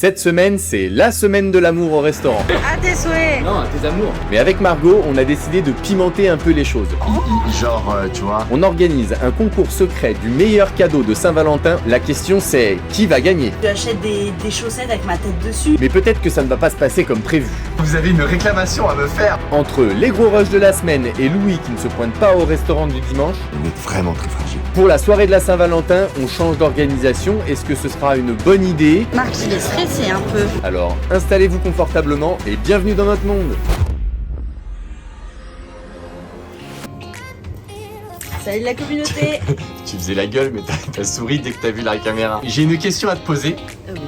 Cette semaine, c'est la semaine de l'amour au restaurant. À tes souhaits. Non, à tes amours. Mais avec Margot, on a décidé de pimenter un peu les choses. Genre, tu vois. On organise un concours secret du meilleur cadeau de Saint-Valentin. La question c'est, qui va gagner? Tu achètes des chaussettes avec ma tête dessus. Mais peut-être que ça ne va pas se passer comme prévu. Vous avez une réclamation à me faire. Entre les gros rushs de la semaine et Louis qui ne se pointe pas au restaurant du dimanche, On est vraiment très fragile. pour la soirée de la Saint-Valentin, on change d'organisation. Est-ce que ce sera une bonne idée? Marc, il est stressé un peu. Alors, installez-vous confortablement et bienvenue dans notre monde. Salut la communauté. Tu faisais la gueule, mais t'as souri dès que t'as vu la caméra. J'ai une question à te poser. Oui.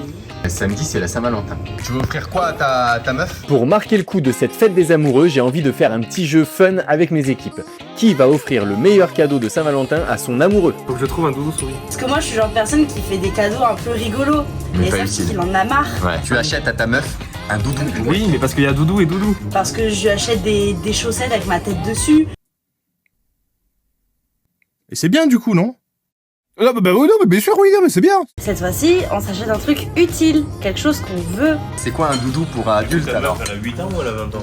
Samedi, c'est la Saint-Valentin. Tu veux offrir quoi à ta meuf? Pour marquer le coup de cette fête des amoureux, j'ai envie de faire un petit jeu fun avec mes équipes. Qui va offrir le meilleur cadeau de Saint-Valentin à son amoureux? Faut que je trouve un doudou souris. Parce que moi, je suis le genre de personne qui fait des cadeaux un peu rigolos. Mais Et pas ça, utile. il en a marre. Ouais. Tu achètes à ta meuf un doudou. Oui, mais parce qu'il y a doudou et doudou. Parce que je lui achète des chaussettes avec ma tête dessus. Et c'est bien du coup, non? Non, bah oui, non, mais bien sûr, oui, non, mais c'est bien. Cette fois-ci, on s'achète un truc utile. Quelque chose qu'on veut. C'est quoi un doudou pour un adulte alors? Elle a 8 ans ou elle a 20 ans?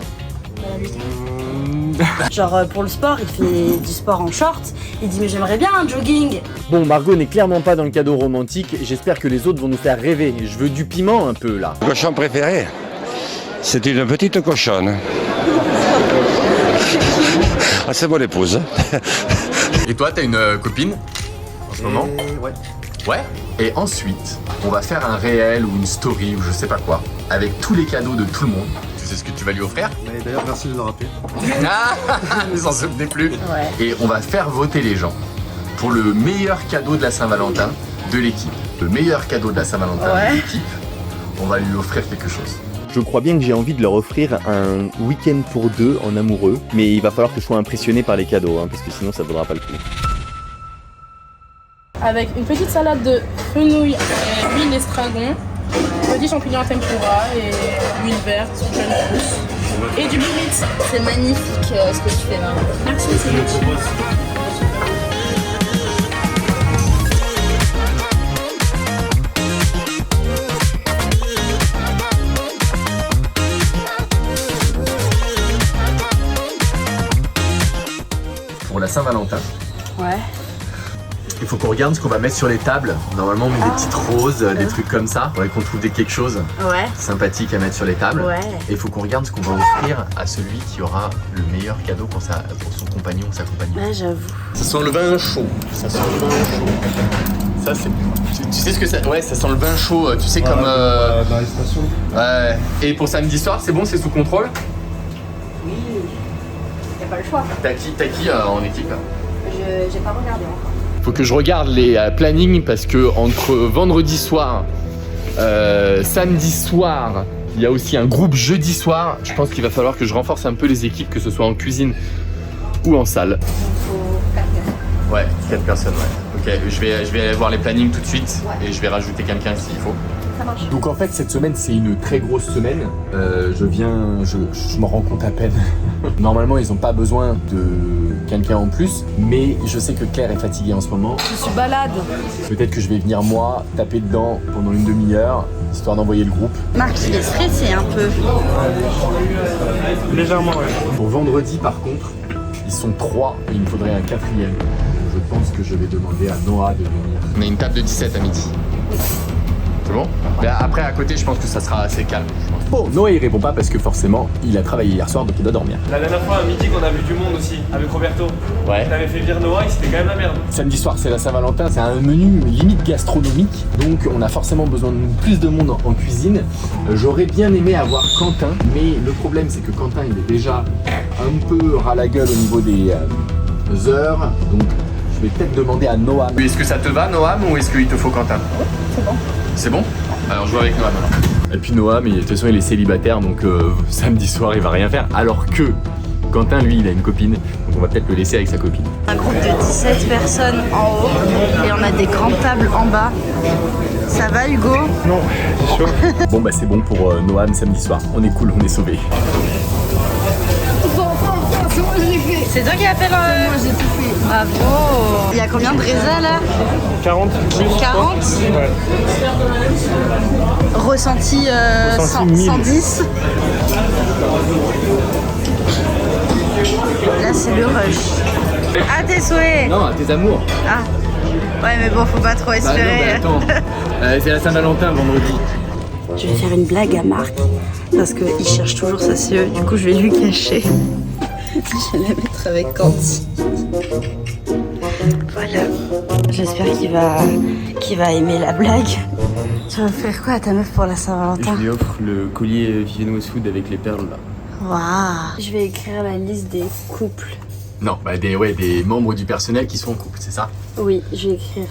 Genre pour le sport, il fait du sport en short. Il dit mais j'aimerais bien un jogging. Bon, Margot n'est clairement pas dans le cadeau romantique. J'espère que les autres vont nous faire rêver. Je veux du piment un peu là. Mon cochon préféré, c'est une petite cochonne. Ah, c'est mon épouse. Et toi, t'as une copine en ce moment? Ouais. Ouais. Et ensuite, on va faire un réel ou une story ou je sais pas quoi, avec tous les cadeaux de tout le monde. Tu sais ce que tu vas lui offrir? Mais d'ailleurs, merci de le rappeler. Ah, ne s'en souvenez plus. Ouais. Et on va faire voter les gens pour le meilleur cadeau de la Saint-Valentin de l'équipe. Le meilleur cadeau de la Saint-Valentin Ouais. de l'équipe, on va lui offrir quelque chose. Je crois bien que j'ai envie de leur offrir un week-end pour deux en amoureux. Mais il va falloir que je sois impressionné par les cadeaux, hein, parce que sinon ça ne vaudra pas le coup. Avec une petite salade de fenouil, huile estragon, petit champignon à tempura et huile verte, jeune pousse. Et du bourbit. C'est magnifique ce que tu fais là. Merci, c'est gentil. Pour la Saint-Valentin, Ouais. il faut qu'on regarde ce qu'on va mettre sur les tables. Normalement, on met des petites roses, des trucs comme ça. Faudrait qu'on trouve quelque chose Ouais. sympathique à mettre sur les tables. Ouais. Et il faut qu'on regarde ce qu'on va offrir à celui qui aura le meilleur cadeau pour son compagnon ou sa compagnonne. Ouais, j'avoue. Ça sent le vin chaud. Ça sent le vin chaud. Ça, c'est. Tu sais ce que c'est? Ouais, ça sent le vin chaud. Tu sais, comme. Dans les stations. Ouais. Et pour samedi soir, c'est bon, c'est sous contrôle? Oui. Y'a pas le choix. T'as qui en équipe là? J'ai pas regardé encore. Faut que je regarde les plannings parce que entre vendredi soir, samedi soir, il y a aussi un groupe jeudi soir. Je pense qu'il va falloir que je renforce un peu les équipes, que ce soit en cuisine ou en salle. Ouais, 4 personnes, ouais. Ok, je vais aller voir les plannings tout de suite et je vais rajouter quelqu'un s'il faut. Ça marche. Donc en fait cette semaine c'est une très grosse semaine. Je m'en rends compte à peine. Normalement ils n'ont pas besoin de quelqu'un en plus, mais je sais que Claire est fatiguée en ce moment. Je suis balade. Peut-être que je vais venir moi taper dedans pendant une demi-heure, histoire d'envoyer le groupe. Marc, il est stressé un peu. Légèrement, ouais. Pour vendredi par contre, ils sont 3 et il me faudrait un 4e. Je pense que je vais demander à Noah de venir. On a une table de 17 à midi. C'est bon? Mais après, à côté, je pense que ça sera assez calme. Bon, Noah il répond pas parce que forcément il a travaillé hier soir donc il doit dormir. La dernière fois, à midi, qu'on a vu du monde aussi, avec Roberto. Ouais. T'avais fait venir Noah et c'était quand même la merde. Samedi soir c'est la Saint-Valentin, c'est un menu limite gastronomique, donc on a forcément besoin de plus de monde en cuisine. J'aurais bien aimé avoir Quentin, mais le problème c'est que Quentin il est déjà un peu ras la gueule au niveau des heures, donc je vais peut-être demander à Noam. Est-ce que ça te va, Noam, ou est-ce qu'il te faut Quentin? C'est bon. C'est bon? Alors, je joue avec Noam alors. Et puis Noam, de toute façon il est célibataire, donc samedi soir il va rien faire, alors que Quentin lui il a une copine, donc on va peut-être le laisser avec sa copine. Un groupe de 17 personnes en haut et on a des grandes tables en bas. Ça va Hugo? Non, c'est chaud. Bon bah c'est bon pour Noam samedi soir, on est cool, on est sauvés. C'est C'est toi qui as fait le... Moi j'ai tout fait. Bravo. Il y a combien de raisins là? 40 plus. 40. Ouais. Ressenti, 110. Là c'est le rush. Ah tes souhaits. Non, tes amours. Ah. Ouais mais bon faut pas trop Bah non, espérer. mais attends. C'est la Saint-Valentin vendredi. Je vais faire une blague à Marc parce qu'il cherche toujours sa CE, du coup je vais lui cacher. Je vais la mettre avec Candy. Voilà. J'espère qu'il va aimer la blague. Tu vas faire quoi à ta meuf pour la Saint-Valentin? Je lui offre le collier Vivienne Westwood avec les perles là. Waouh. Je vais écrire la liste des couples. Non, bah des membres du personnel qui sont en couple, c'est ça? Oui, je vais écrire.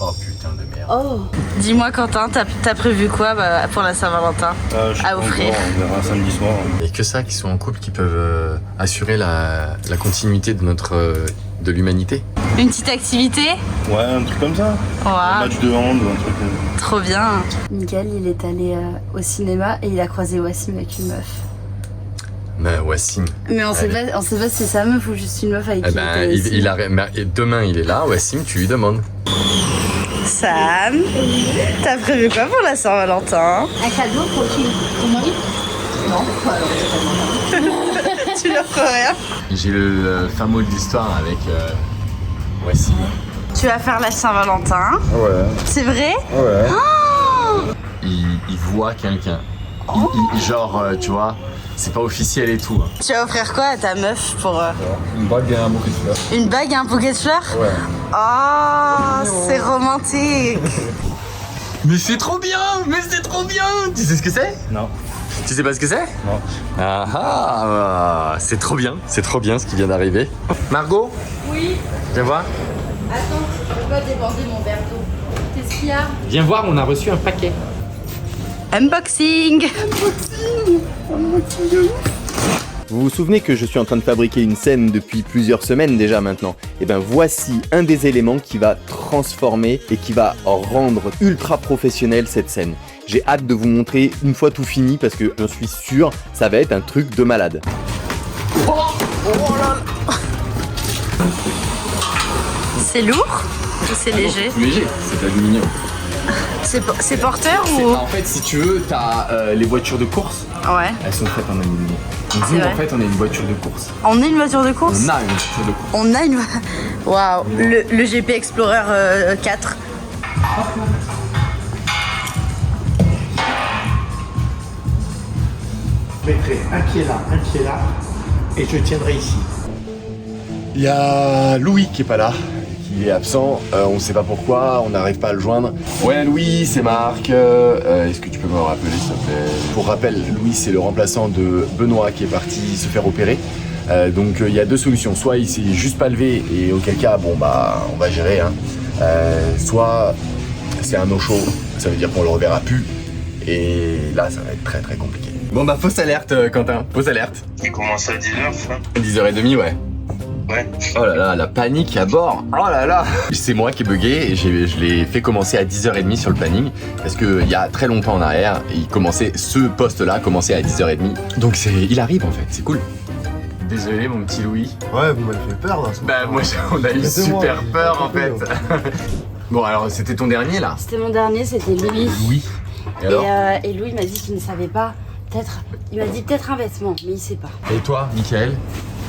Oh putain de merde. Oh. Dis-moi Quentin, t'as prévu quoi pour la Saint-Valentin à offrir? On verra samedi soir. Il n'y a que ça qui sont en couple qui peuvent assurer la continuité de l'humanité. Une petite activité? Ouais, un truc comme ça. Un Waouh. match de hand ou un truc. Trop bien. Miguel, il est allé au cinéma et il a croisé Wassim avec une meuf. Bah Wassim. Mais on sait pas si c'est sa meuf ou juste une meuf avec qui il a demain il est là, Wassim, tu lui demandes. Sam, t'as prévu quoi pour la Saint-Valentin? Un cadeau pour qui? Ton mari? Non, pas alors. Tu leur feras rien? J'ai le fin mot de l'histoire avec Wassim. Tu vas faire la Saint-Valentin? Ouais. C'est vrai? Ouais. Oh Il voit quelqu'un. Genre, tu vois, c'est pas officiel et tout. Tu vas offrir quoi à ta meuf pour... Une bague et un bouquet de fleurs. Une bague et un bouquet de fleurs? Ouais. Oh, c'est romantique. Mais c'est trop bien! Mais c'est trop bien! Tu sais ce que c'est? Non. Tu sais pas ce que c'est? Non. C'est trop bien ce qui vient d'arriver. Margot? Oui. Viens voir. Attends, je peux pas déborder mon verre d'eau. Qu'est-ce qu'il y a? Viens voir, on a reçu un paquet. Unboxing. Vous vous souvenez que je suis en train de fabriquer une scène depuis plusieurs semaines déjà maintenant? Et ben voici un des éléments qui va transformer et qui va rendre ultra professionnelle cette scène. J'ai hâte de vous montrer une fois tout fini parce que j'en suis sûr, ça va être un truc de malade. C'est lourd ou c'est léger? Léger, c'est d'aluminium. C'est porteur ou? En fait, si tu veux, t'as les voitures de course. Ouais. Elles sont faites en aluminium. Donc C'est nous, vrai. en fait, on a une voiture de course. On est une voiture de course? On a une voiture de course. On a une... Waouh, le GP Explorer 4. Je mettrai un pied là, et je tiendrai ici. Il y a Louis qui est pas là, qui est absent. On sait pas pourquoi, on n'arrive pas à le joindre. Ouais, Louis, c'est Marc. Est-ce que tu peux me rappeler, s'il te plaît? Pour rappel, Louis, c'est le remplaçant de Benoît qui est parti se faire opérer. Donc il y a deux solutions. Soit il s'est juste pas levé et auquel cas, bon bah, on va gérer. Hein. Soit c'est un no-show, ça veut dire qu'on le reverra plus. Et là, ça va être très très compliqué. Bon bah, fausse alerte, Quentin, fausse alerte. Il commence à 10h, ça? 10h30, ouais. Ouais. Oh là là, la panique à bord. Oh là là. C'est moi qui ai bugué et je l'ai fait commencer à 10h30 sur le planning parce qu'il y a très longtemps en arrière, ce poste-là commençait à 10h30. Donc il arrive en fait, c'est cool. Désolé mon petit Louis. Ouais, vous m'avez fait peur là. Bah moi on a eu super peur en fait. Bon alors c'était ton dernier là? C'était mon dernier, c'était Louis. Louis. Et alors? Et Louis m'a dit qu'il ne savait pas. Il m'a dit peut-être un vêtement, mais il sait pas. Et toi, Mickaël?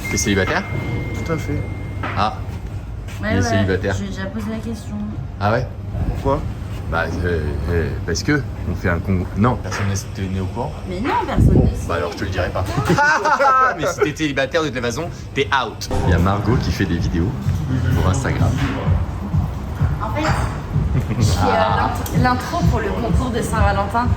T'es célibataire? Tout à fait. Ah. Il est célibataire. J'ai déjà posé la question. Ah ouais? Pourquoi? Bah parce que on fait un concours. Non, personne n'est né au courant. Mais non, personne ne sait. Bah alors je te le dirai pas. Mais si t'es célibataire de toute façon, t'es out. Il y a Margot qui fait des vidéos pour Instagram. En fait, je fais l'intro pour le concours de Saint-Valentin.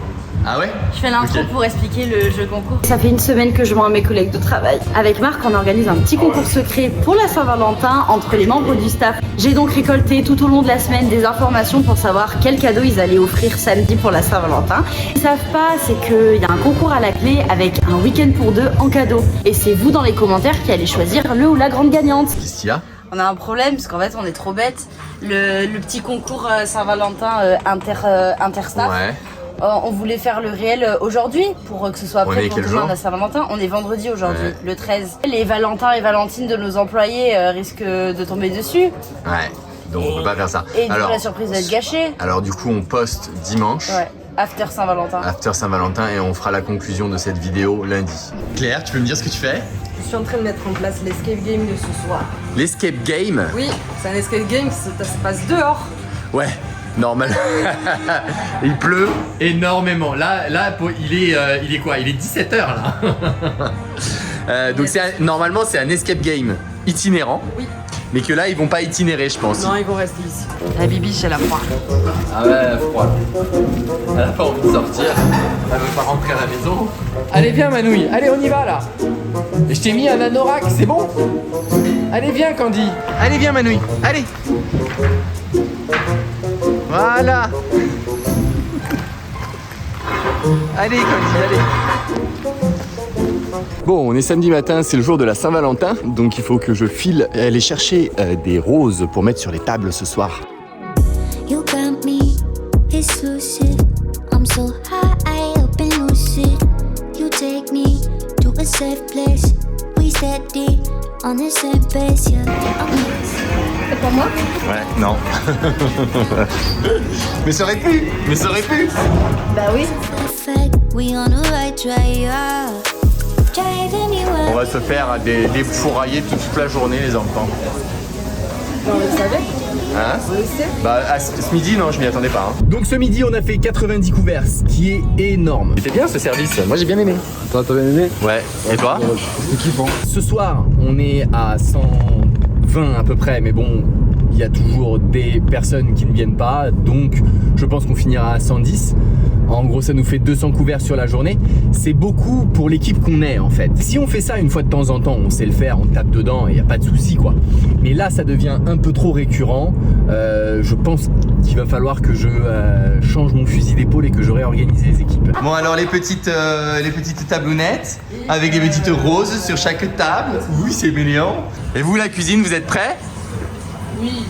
Ah ouais? Je fais l'intro Ok. pour expliquer le jeu concours. Ça fait une semaine que je vois mes collègues de travail. Avec Marc, on organise un petit concours secret pour la Saint-Valentin entre les membres du staff. J'ai donc récolté tout au long de la semaine des informations pour savoir quel cadeau ils allaient offrir samedi pour la Saint-Valentin. Ce qu'ils savent pas, c'est qu'il y a un concours à la clé avec un week-end pour deux en cadeau. Et c'est vous dans les commentaires qui allez choisir le ou la grande gagnante. Qu'est-ce qu'il y a? On a un problème parce qu'en fait on est trop bêtes. Le petit concours Saint-Valentin interstaff. Ouais. On voulait faire le réel aujourd'hui pour que ce soit prêt pour demain à Saint-Valentin. On est vendredi aujourd'hui, le 13. Les Valentins et Valentines de nos employés risquent de tomber dessus. Ouais, donc on peut pas faire ça. Et alors, la surprise va être gâchée. Alors du coup on poste dimanche. Ouais, after Saint-Valentin. After Saint-Valentin et on fera la conclusion de cette vidéo lundi. Claire, tu peux me dire ce que tu fais? Je suis en train de mettre en place l'escape game de ce soir. L'escape game? Oui, c'est un escape game, ça se passe dehors. Ouais, normal. Il pleut énormément. Là il est quoi? Il est 17h là. Donc normalement c'est un escape game itinérant. Oui. Mais que là ils vont pas itinérer je pense. Non, ils vont rester ici. La bibiche elle a froid. Ah ouais, froid. Elle a pas envie de sortir. Elle veut pas rentrer à la maison. Allez viens Manouille, allez on y va là. Et je t'ai mis un anorak, c'est bon? Allez viens Candy. Allez, viens Manouille, allez. Voilà. Allez Candy, allez. Bon, on est samedi matin, c'est le jour de la Saint-Valentin, donc il faut que je file aller chercher des roses pour mettre sur les tables ce soir. You got me exclusive. I'm so high up and lucid. You take me to a safe place. We steady on the same pace, yeah. C'est pour moi? Ouais, non. Mais ça aurait pu. Bah oui. We on the right track, yeah. On va se faire des fourraillés toute la journée les enfants. On le savait. Hein? On le sait. Bah ce midi non, je m'y attendais pas. Hein. Donc ce midi on a fait 90 couverts, ce qui est énorme. C'était bien ce service, moi j'ai bien aimé. Toi t'as bien aimé? Ouais, et toi? C'était kiffant. Ce soir on est à 120 à peu près, mais bon, il y a toujours des personnes qui ne viennent pas, donc je pense qu'on finira à 110. En gros, ça nous fait 200 couverts sur la journée. C'est beaucoup pour l'équipe qu'on est en fait. Si on fait ça une fois de temps en temps, on sait le faire, on tape dedans et il n'y a pas de souci quoi. Mais là, ça devient un peu trop récurrent. Je pense qu'il va falloir que je change mon fusil d'épaule et que je réorganise les équipes. Bon alors les petites tablounettes avec les petites roses sur chaque table. Oui, c'est mignon. Et vous la cuisine, vous êtes prêts? Oui.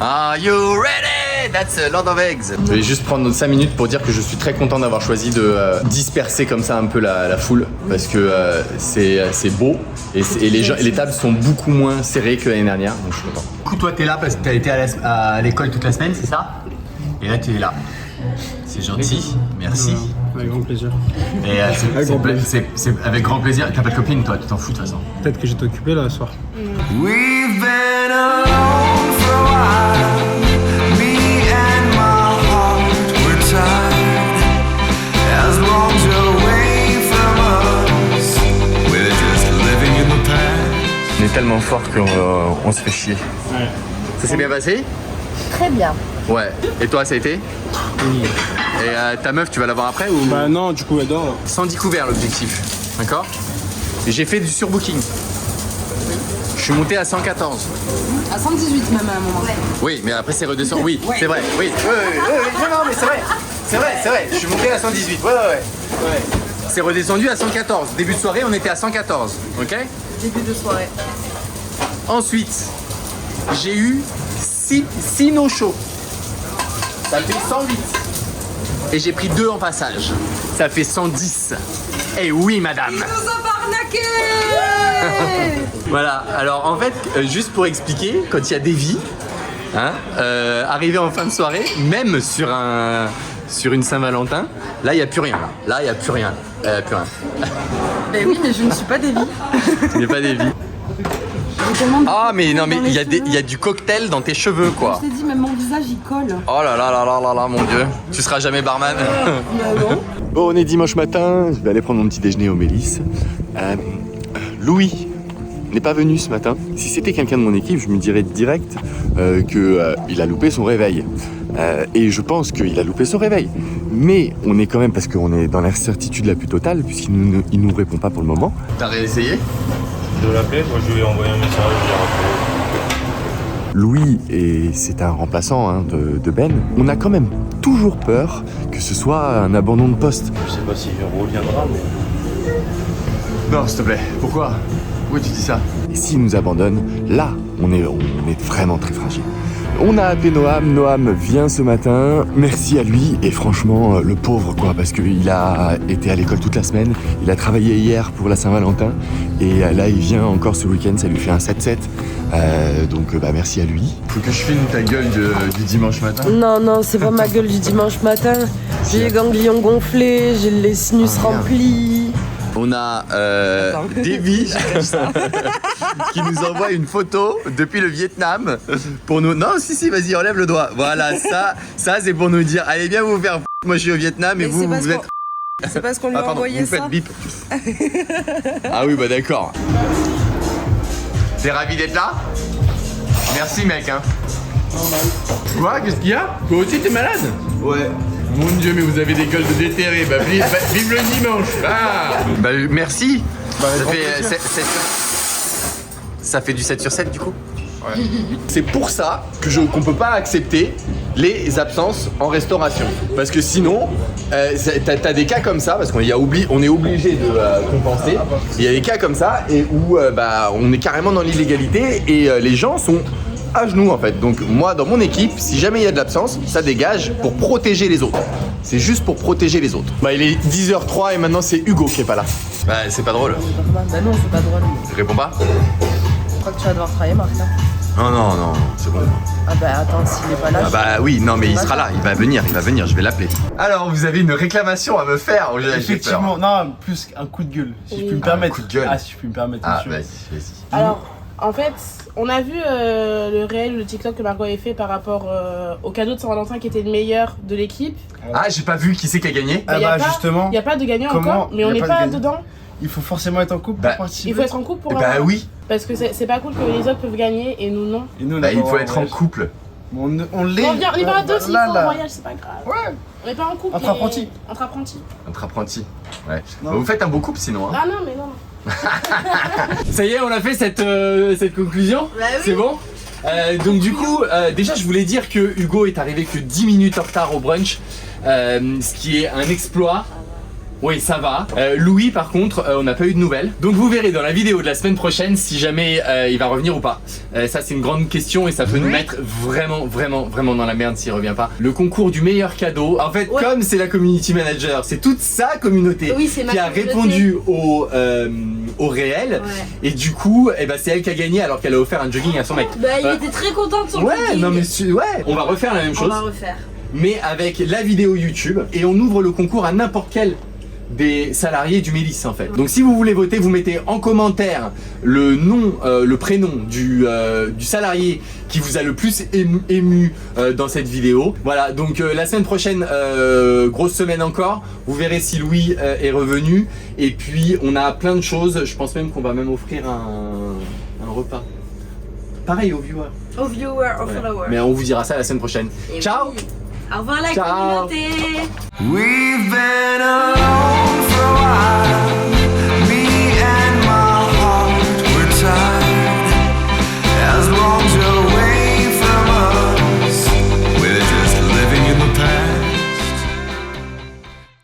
Are you ready? That's a lot of eggs. Je vais juste prendre 5 minutes pour dire que je suis très content d'avoir choisi de disperser comme ça un peu la foule parce que c'est beau et les tables sont beaucoup moins serrées que l'année dernière, donc je suis content. Du coup toi t'es là parce que t'as été à l'école toute la semaine, c'est ça? Et là tu es là. C'est gentil, merci. Avec grand plaisir. Et c'est avec grand plaisir. T'as pas de copine toi, tu t'en fous de toute façon. Peut-être que j'étais occupé là ce soir. We've been alone for a while. Me and my heart were tired. As long you're away from us, we're just living in the past. On est tellement fort qu'on se fait chier. Ouais. Ça s'est bien passé? Très bien. Ouais. Et toi, ça a été? Oui. Et ta meuf, tu vas la voir après ou? Bah non, du coup elle dort. 110 couverts l'objectif, d'accord? Et j'ai fait du surbooking. Je suis monté à 114. À 118 même à un moment. Oui, mais après c'est redescendu. Oui, c'est vrai. Oui. Non, mais c'est vrai. Je suis monté à 118. Ouais. C'est redescendu à 114. Début de soirée, on était à 114. Ok? Début de soirée. Ensuite, j'ai eu 6 no-show. Ça fait 108. Et j'ai pris 2 en passage. Ça fait 110. Eh oui, madame. Ils nous ont arnaqué. Voilà, alors en fait, juste pour expliquer, quand il y a des vies, hein, arrivé en fin de soirée, même sur une Saint-Valentin, là il n'y a plus rien. Là il n'y a plus rien. Ben oui, mais je ne suis pas Davy. Tu n'es pas des vies. Ah mais non mais il y a du cocktail dans tes cheveux quoi. Je t'ai dit, même mon visage il colle. Oh là là, mon dieu. Tu seras jamais barman. Non. Bon, on est dimanche matin, je vais aller prendre mon petit déjeuner au Mélis. Louis n'est pas venu ce matin. Si c'était quelqu'un de mon équipe, je me dirais direct qu'il a loupé son réveil. Et je pense qu'il a loupé son réveil. Mais on est quand même, parce qu'on est dans l'incertitude la plus totale, puisqu'il nous répond pas pour le moment. T'as réessayé? De l'appeler, moi je lui ai envoyé un message, je l'ai rappelé. Louis, et c'est un remplaçant hein, de Ben, on a quand même toujours peur que ce soit un abandon de poste. Je sais pas s'il reviendra, mais... Non, s'il te plaît. Pourquoi tu dis ça? Et s'il nous abandonne, là, on est vraiment très fragile. On a appelé Noam vient ce matin, merci à lui, et franchement le pauvre quoi, parce qu'il a été à l'école toute la semaine, il a travaillé hier pour la Saint-Valentin, et là il vient encore ce week-end, ça lui fait un 7-7, donc merci à lui. Faut que je filme ta gueule du dimanche matin. Non, c'est pas ma gueule du dimanche matin. J'ai les ganglions gonflés, j'ai les sinus remplis. On a Davy qui nous envoie une photo depuis le Vietnam pour nous. Non, si, vas-y, enlève le doigt. Voilà, ça c'est pour nous dire allez bien vous faire f***, moi je suis au Vietnam et vous êtes. C'est parce qu'on lui a envoyé vous ça. faites bip. Ah oui, bah d'accord. T'es ravi d'être là? Merci mec hein. Quoi? Qu'est-ce qu'il y a? Toi aussi t'es malade? Ouais. Mon dieu, mais vous avez des gueules de déterré. Bah vive le dimanche. Ah. Bah merci. Ça fait du 7 sur 7 du coup. Ouais. C'est pour ça qu'on peut pas accepter les absences en restauration. Parce que sinon, t'as des cas comme ça, parce qu'on est obligé de compenser. Il y a des cas comme ça et où on est carrément dans l'illégalité et les gens sont à genoux en fait. Donc moi dans mon équipe, si jamais il y a de l'absence, ça dégage pour protéger les autres. C'est juste pour protéger les autres. Bah il est 10h03 et maintenant c'est Hugo qui est pas là. Bah c'est pas drôle. Bah non, c'est pas drôle. Réponds pas. Je crois que tu vas devoir travailler, Marc. Non, c'est bon. Ah bah attends, s'il est pas là. Ah bah oui, non mais il sera là, il va venir, je vais l'appeler. Alors vous avez une réclamation à me faire. Effectivement, non, plus un coup de gueule, si je puis me permettre. Coup de gueule. Ah, si je puis me permettre. Ah monsieur. vas-y. Alors, en fait, on a vu le réel, le TikTok que Margot avait fait par rapport au cadeau de Saint-Valentin qui était le meilleur de l'équipe. Ah, j'ai pas vu qui c'est qui a gagné. Ah bah justement. Il n'y a pas de gagnant encore, mais on n'est pas dedans. Il faut forcément être en couple pour participer. Il faut être en couple pour Bah oui. Parce que c'est pas cool que les autres peuvent gagner et nous non. Et nous, il faut être en couple. On l'est. On est pas à deux s'il faut en voyage, c'est pas grave. Ouais. On n'est pas en couple. Entre apprentis. Entre apprentis. Entre apprentis. Ouais. Bah, vous faites un beau couple sinon. Hein. Ah non, mais non. Ça y est, on a fait cette conclusion. Bah oui. C'est bon. Donc du coup, déjà je voulais dire que Hugo est arrivé que 10 minutes en retard au brunch, ce qui est un exploit. Oui, ça va. Louis, par contre, on n'a pas eu de nouvelles. Donc vous verrez dans la vidéo de la semaine prochaine si jamais il va revenir ou pas. Ça, c'est une grande question et ça peut nous mettre vraiment dans la merde s'il revient pas. Le concours du meilleur cadeau. En fait, comme c'est la community manager, c'est toute sa communauté qui a répondu au réel. Ouais. Et du coup, c'est elle qui a gagné alors qu'elle a offert un jogging à son mec. Bah, il était très content de son jogging. Non mais on va refaire la même chose. On va refaire. Mais avec la vidéo YouTube et on ouvre le concours à n'importe quel des salariés du Mélis en fait. Donc si vous voulez voter, vous mettez en commentaire le nom, le prénom du salarié qui vous a le plus ému dans cette vidéo. Voilà, donc la semaine prochaine, grosse semaine encore, vous verrez si Louis est revenu. Et puis on a plein de choses, je pense même qu'on va même offrir un repas. Pareil aux viewers. Aux viewers, aux followers. Mais on vous dira ça la semaine prochaine. Et ciao. Au revoir la communauté. We've been